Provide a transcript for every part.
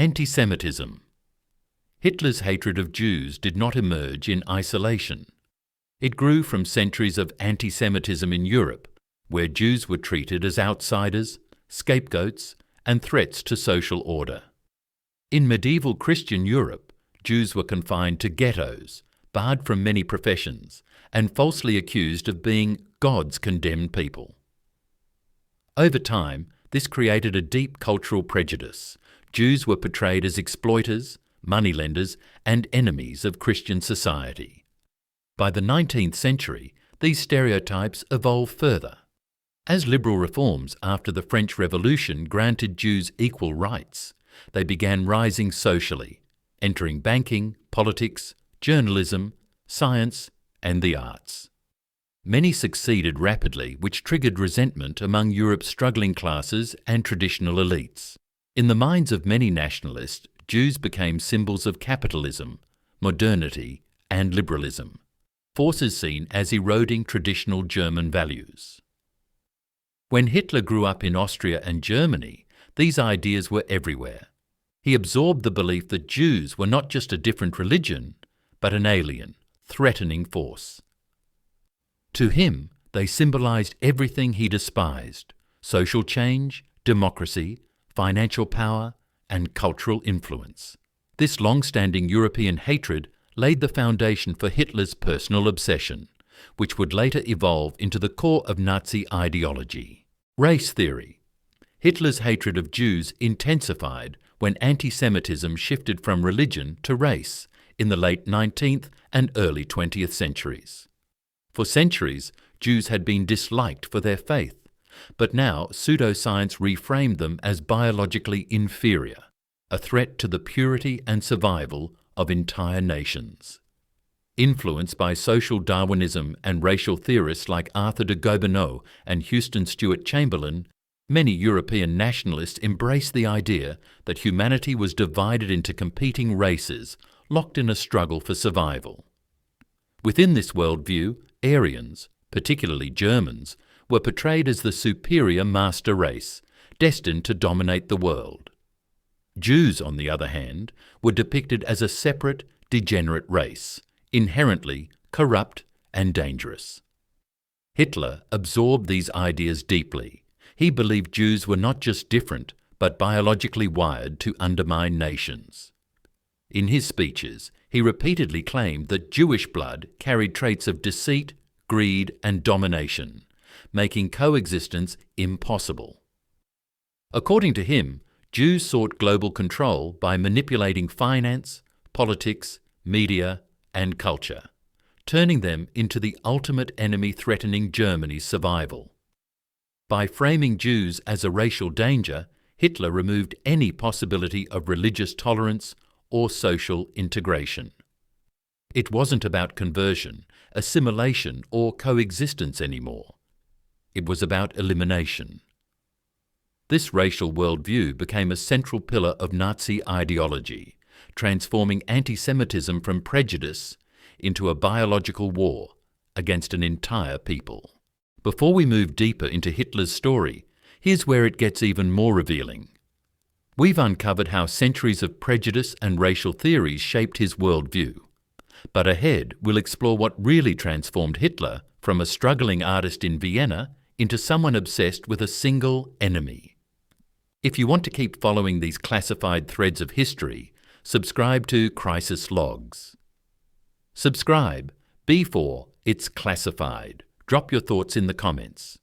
Antisemitism. Hitler's hatred of Jews did not emerge in isolation. It grew from centuries of anti-Semitism in Europe, where Jews were treated as outsiders, scapegoats, and threats to social order. In medieval Christian Europe, Jews were confined to ghettos, barred from many professions, and falsely accused of being God's condemned people. Over time, this created a deep cultural prejudice. Jews were portrayed as exploiters, moneylenders, and enemies of Christian society. By the 19th century, these stereotypes evolved further. As liberal reforms after the French Revolution granted Jews equal rights, they began rising socially, entering banking, politics, journalism, science, and the arts. Many succeeded rapidly, which triggered resentment among Europe's struggling classes and traditional elites. In the minds of many nationalists, Jews became symbols of capitalism, modernity, and liberalism, forces seen as eroding traditional German values. When Hitler grew up in Austria and Germany, these ideas were everywhere. He absorbed the belief that Jews were not just a different religion, but an alien, threatening force. To him, they symbolized everything he despised: social change, democracy, financial power, and cultural influence. This long-standing European hatred laid the foundation for Hitler's personal obsession, which would later evolve into the core of Nazi ideology. Race theory. Hitler's hatred of Jews intensified when anti-Semitism shifted from religion to race in the late 19th and early 20th centuries. For centuries, Jews had been disliked for their faith, but now pseudoscience reframed them as biologically inferior, a threat to the purity and survival of entire nations. Influenced by social Darwinism and racial theorists like Arthur de Gobineau and Houston Stewart Chamberlain, many European nationalists embraced the idea that humanity was divided into competing races, locked in a struggle for survival. Within this worldview, Aryans, particularly Germans, were portrayed as the superior master race, destined to dominate the world. Jews, on the other hand, were depicted as a separate, degenerate race, inherently corrupt and dangerous. Hitler absorbed these ideas deeply. He believed Jews were not just different, but biologically wired to undermine nations. In his speeches, he repeatedly claimed that Jewish blood carried traits of deceit, greed, and domination, making coexistence impossible. According to him, Jews sought global control by manipulating finance, politics, media, and culture, turning them into the ultimate enemy threatening Germany's survival. By framing Jews as a racial danger, Hitler removed any possibility of religious tolerance or social integration. It wasn't about conversion, assimilation, or coexistence anymore. It was about elimination. This racial worldview became a central pillar of Nazi ideology, transforming anti-Semitism from prejudice into a biological war against an entire people. Before we move deeper into Hitler's story, here's where it gets even more revealing. We've uncovered how centuries of prejudice and racial theories shaped his worldview. But ahead, we'll explore what really transformed Hitler from a struggling artist in Vienna into someone obsessed with a single enemy. If you want to keep following these classified threads of history, subscribe to Crisis Logs. Subscribe. B4, it's classified. Drop your thoughts in the comments.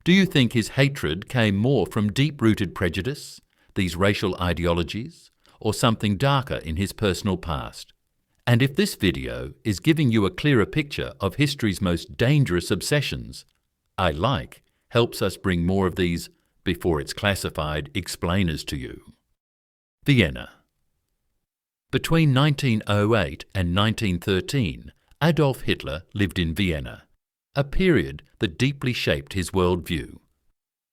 Do you think his hatred came more from deep-rooted prejudice, these racial ideologies, or something darker in his personal past? And if this video is giving you a clearer picture of history's most dangerous obsessions, helps us bring more of these before it's classified explainers to you. Vienna. Between 1908 and 1913, Adolf Hitler lived in Vienna, a period that deeply shaped his worldview.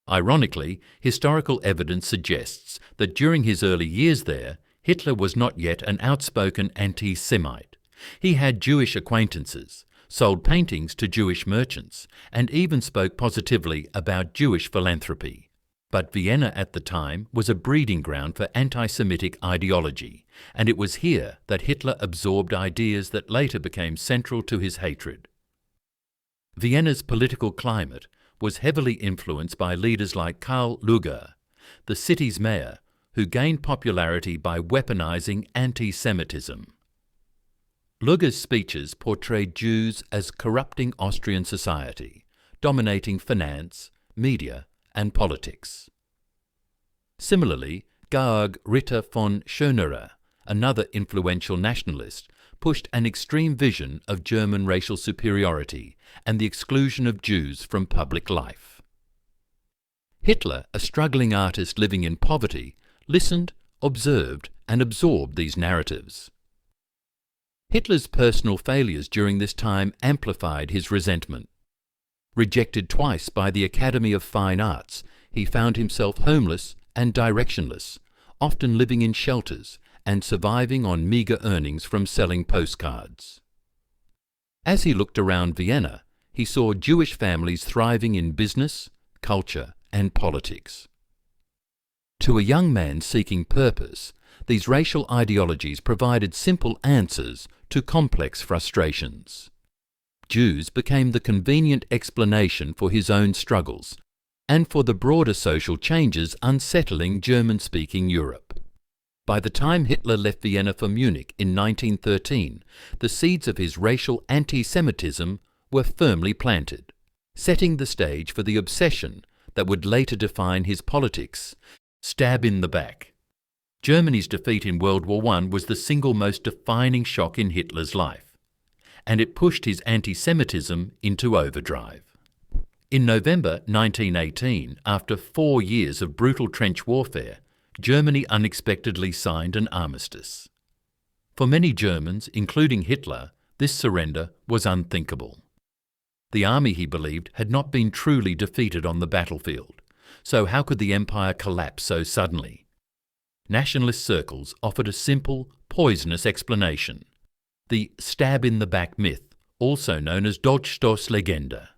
Ironically, historical evidence suggests that during his early years there, Hitler was not yet an outspoken anti-Semite. He had Jewish acquaintances, sold paintings to Jewish merchants, and even spoke positively about Jewish philanthropy. But Vienna at the time was a breeding ground for anti-Semitic ideology, and it was here that Hitler absorbed ideas that later became central to his hatred. Vienna's political climate was heavily influenced by leaders like Karl Lueger, the city's mayor, who gained popularity by weaponizing anti-Semitism. Lueger's speeches portrayed Jews as corrupting Austrian society, dominating finance, media, and politics. Similarly, Georg Ritter von Schönerer, another influential nationalist, pushed an extreme vision of German racial superiority and the exclusion of Jews from public life. Hitler, a struggling artist living in poverty, listened, observed, and absorbed these narratives. Hitler's personal failures during this time amplified his resentment. Rejected twice by the Academy of Fine Arts, he found himself homeless and directionless, often living in shelters and surviving on meagre earnings from selling postcards. As he looked around Vienna, he saw Jewish families thriving in business, culture, and politics. To a young man seeking purpose, these racial ideologies provided simple answers to complex frustrations. Jews became the convenient explanation for his own struggles and for the broader social changes unsettling German-speaking Europe. By the time Hitler left Vienna for Munich in 1913, the seeds of his racial anti-Semitism were firmly planted, setting the stage for the obsession that would later define his politics. Stab in the back. Germany's defeat in World War I was the single most defining shock in Hitler's life, and it pushed his anti-Semitism into overdrive. In November 1918, after 4 years of brutal trench warfare, Germany unexpectedly signed an armistice. For many Germans, including Hitler, this surrender was unthinkable. The army, he believed, had not been truly defeated on the battlefield, so how could the empire collapse so suddenly? Nationalist circles offered a simple, poisonous explanation: the stab-in-the-back myth, also known as Dolchstoßlegende.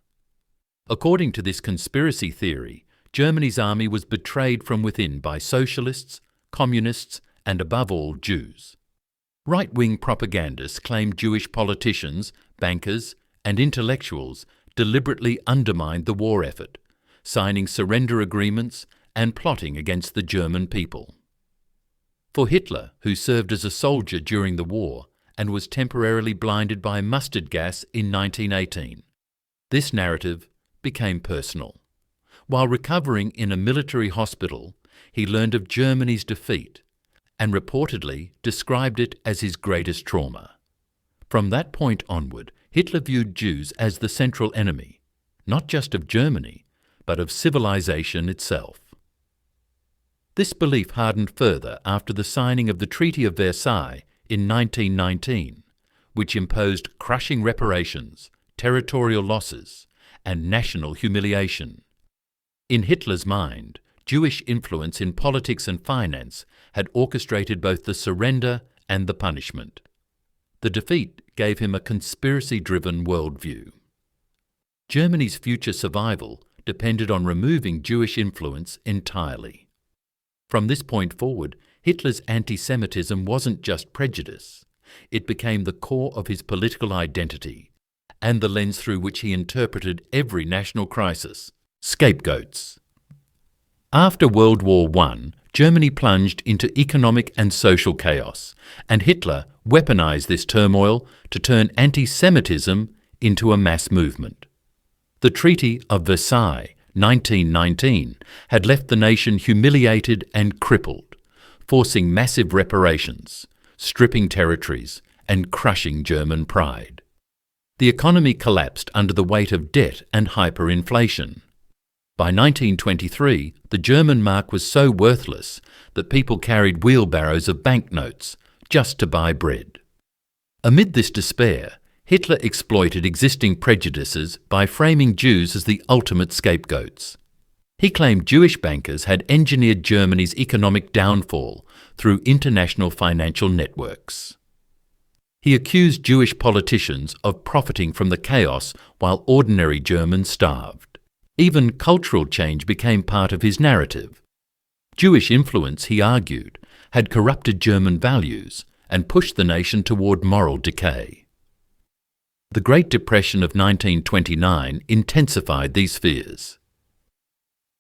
According to this conspiracy theory, Germany's army was betrayed from within by socialists, communists, and above all, Jews. Right-wing propagandists claimed Jewish politicians, bankers, and intellectuals deliberately undermined the war effort, signing surrender agreements and plotting against the German people. For Hitler, who served as a soldier during the war and was temporarily blinded by mustard gas in 1918, this narrative became personal. While recovering in a military hospital, he learned of Germany's defeat and reportedly described it as his greatest trauma. From that point onward, Hitler viewed Jews as the central enemy, not just of Germany, but of civilization itself. This belief hardened further after the signing of the Treaty of Versailles in 1919, which imposed crushing reparations, territorial losses, and national humiliation. In Hitler's mind, Jewish influence in politics and finance had orchestrated both the surrender and the punishment. The defeat gave him a conspiracy-driven worldview. Germany's future survival depended on removing Jewish influence entirely. From this point forward, Hitler's anti-Semitism wasn't just prejudice. It became the core of his political identity and the lens through which he interpreted every national crisis. Scapegoats. After World War I, Germany plunged into economic and social chaos, and Hitler weaponized this turmoil to turn anti-Semitism into a mass movement. The Treaty of Versailles, 1919, had left the nation humiliated and crippled, forcing massive reparations, stripping territories, and crushing German pride. The economy collapsed under the weight of debt and hyperinflation. By 1923, the German mark was so worthless that people carried wheelbarrows of banknotes just to buy bread. Amid this despair, Hitler exploited existing prejudices by framing Jews as the ultimate scapegoats. He claimed Jewish bankers had engineered Germany's economic downfall through international financial networks. He accused Jewish politicians of profiting from the chaos while ordinary Germans starved. Even cultural change became part of his narrative. Jewish influence, he argued, had corrupted German values and pushed the nation toward moral decay. The Great Depression of 1929 intensified these fears.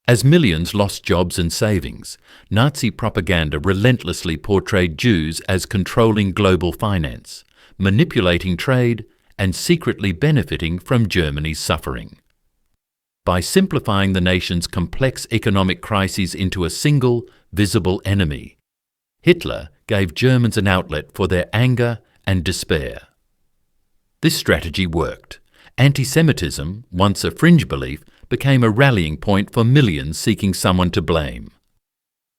As millions lost jobs and savings, Nazi propaganda relentlessly portrayed Jews as controlling global finance, manipulating trade, and secretly benefiting from Germany's suffering. By simplifying the nation's complex economic crises into a single, visible enemy, Hitler gave Germans an outlet for their anger and despair. This strategy worked. Antisemitism, once a fringe belief, became a rallying point for millions seeking someone to blame.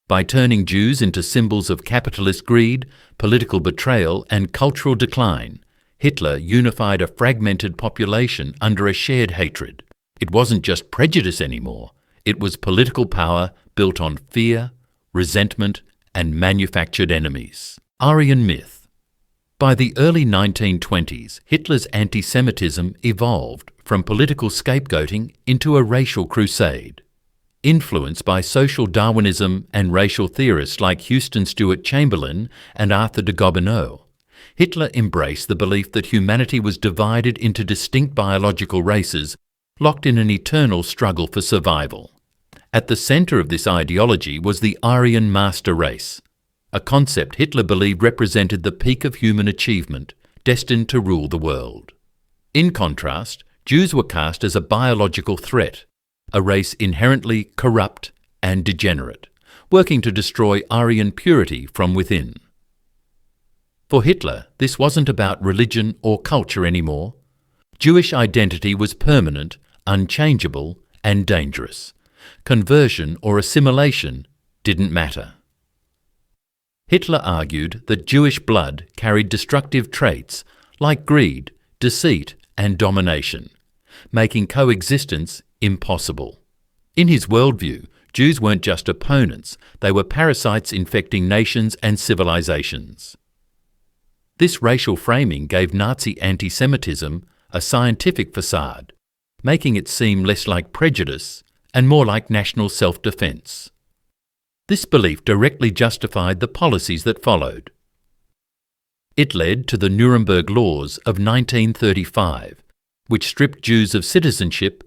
By turning Jews into symbols of capitalist greed, political betrayal, and cultural decline, Hitler unified a fragmented population under a shared hatred. It wasn't just prejudice anymore. It was political power built on fear, resentment, and manufactured enemies. Aryan Myth. By the early 1920s, Hitler's anti-Semitism evolved from political scapegoating into a racial crusade. Influenced by social Darwinism and racial theorists like Houston Stewart Chamberlain and Arthur de Gobineau, Hitler embraced the belief that humanity was divided into distinct biological races locked in an eternal struggle for survival. At the centre of this ideology was the Aryan master race, a concept Hitler believed represented the peak of human achievement, destined to rule the world. In contrast, Jews were cast as a biological threat, a race inherently corrupt and degenerate, working to destroy Aryan purity from within. For Hitler, this wasn't about religion or culture anymore. Jewish identity was permanent, unchangeable, and dangerous. Conversion or assimilation didn't matter. Hitler argued that Jewish blood carried destructive traits like greed, deceit, and domination, making coexistence impossible. In his worldview, Jews weren't just opponents, they were parasites infecting nations and civilizations. This racial framing gave Nazi anti-Semitism a scientific facade, making it seem less like prejudice and more like national self-defense. This belief directly justified the policies that followed. It led to the Nuremberg Laws of 1935, which stripped Jews of citizenship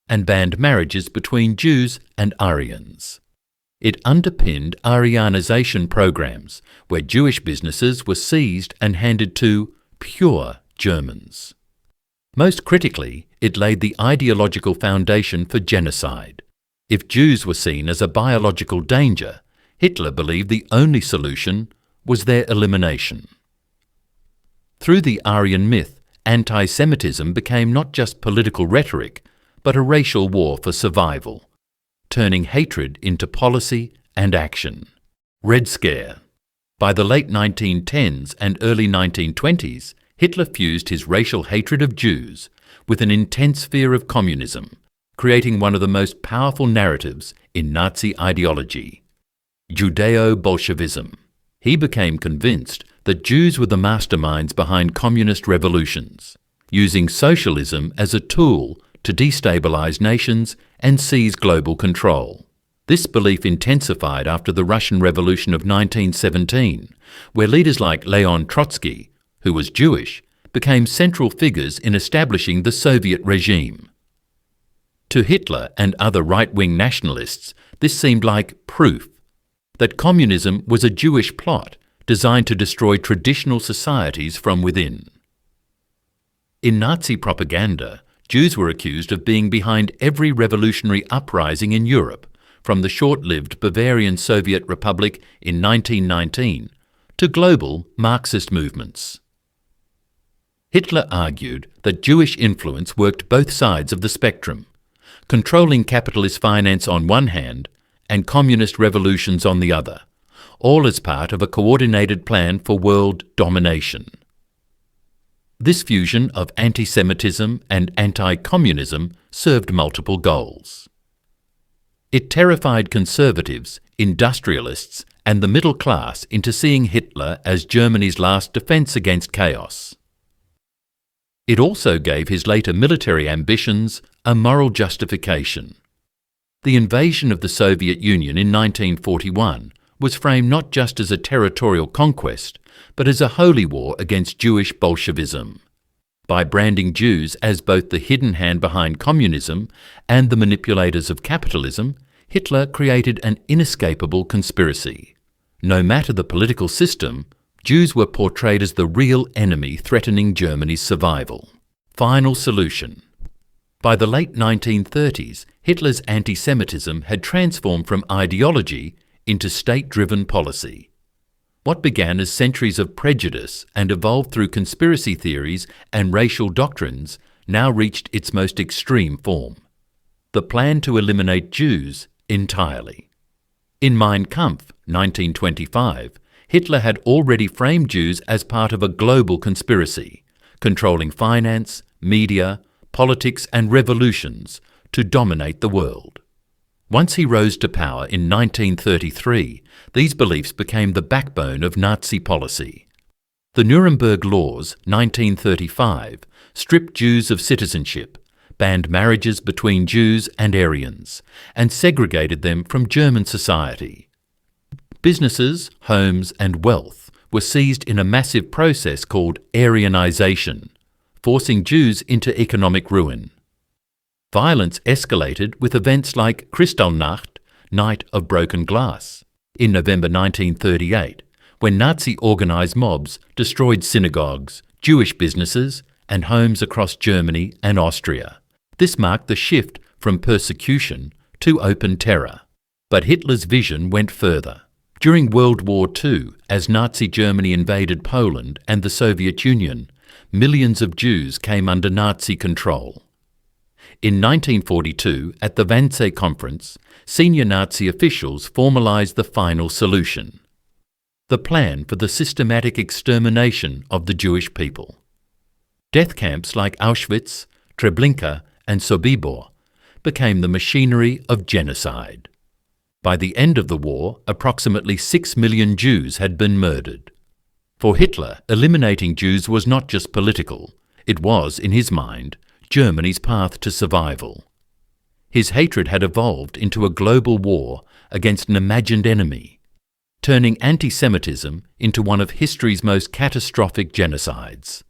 and banned marriages between Jews and Aryans. It underpinned Aryanization programs, where Jewish businesses were seized and handed to pure Germans. Most critically, it laid the ideological foundation for genocide. If Jews were seen as a biological danger, Hitler believed the only solution was their elimination. Through the Aryan myth, anti-Semitism became not just political rhetoric, but a racial war for survival, turning hatred into policy and action. Red Scare. By the late 1910s and early 1920s, Hitler fused his racial hatred of Jews with an intense fear of communism, creating one of the most powerful narratives in Nazi ideology, Judeo-Bolshevism. He became convinced that Jews were the masterminds behind communist revolutions, using socialism as a tool to destabilize nations and seize global control. This belief intensified after the Russian Revolution of 1917, where leaders like Leon Trotsky, who was Jewish, became central figures in establishing the Soviet regime. To Hitler and other right-wing nationalists, this seemed like proof that communism was a Jewish plot designed to destroy traditional societies from within. In Nazi propaganda, Jews were accused of being behind every revolutionary uprising in Europe, from the short-lived Bavarian Soviet Republic in 1919 to global Marxist movements. Hitler argued that Jewish influence worked both sides of the spectrum, controlling capitalist finance on one hand and communist revolutions on the other, all as part of a coordinated plan for world domination. This fusion of anti-Semitism and anti-communism served multiple goals. It terrified conservatives, industrialists, and the middle class into seeing Hitler as Germany's last defense against chaos. It also gave his later military ambitions a moral justification. The invasion of the Soviet Union in 1941 was framed not just as a territorial conquest, but as a holy war against Jewish Bolshevism. By branding Jews as both the hidden hand behind communism and the manipulators of capitalism, Hitler created an inescapable conspiracy. No matter the political system, Jews were portrayed as the real enemy threatening Germany's survival. Final solution. By the late 1930s, Hitler's anti-Semitism had transformed from ideology into state-driven policy. What began as centuries of prejudice and evolved through conspiracy theories and racial doctrines now reached its most extreme form: the plan to eliminate Jews entirely. In Mein Kampf, 1925, Hitler had already framed Jews as part of a global conspiracy, controlling finance, media, politics and revolutions to dominate the world. Once he rose to power in 1933, these beliefs became the backbone of Nazi policy. The Nuremberg Laws, 1935, stripped Jews of citizenship, banned marriages between Jews and Aryans, and segregated them from German society. Businesses, homes and wealth were seized in a massive process called Aryanization, forcing Jews into economic ruin. Violence escalated with events like Kristallnacht, Night of Broken Glass, in November 1938, when Nazi-organised mobs destroyed synagogues, Jewish businesses, and homes across Germany and Austria. This marked the shift from persecution to open terror. But Hitler's vision went further. During World War II, as Nazi Germany invaded Poland and the Soviet Union, millions of Jews came under Nazi control. In 1942, at the Wannsee Conference, senior Nazi officials formalized the final solution: the plan for the systematic extermination of the Jewish people. Death camps like Auschwitz, Treblinka, and Sobibor became the machinery of genocide. By the end of the war, approximately 6 million Jews had been murdered. For Hitler, eliminating Jews was not just political, it was, in his mind, Germany's path to survival. His hatred had evolved into a global war against an imagined enemy, turning anti-Semitism into one of history's most catastrophic genocides.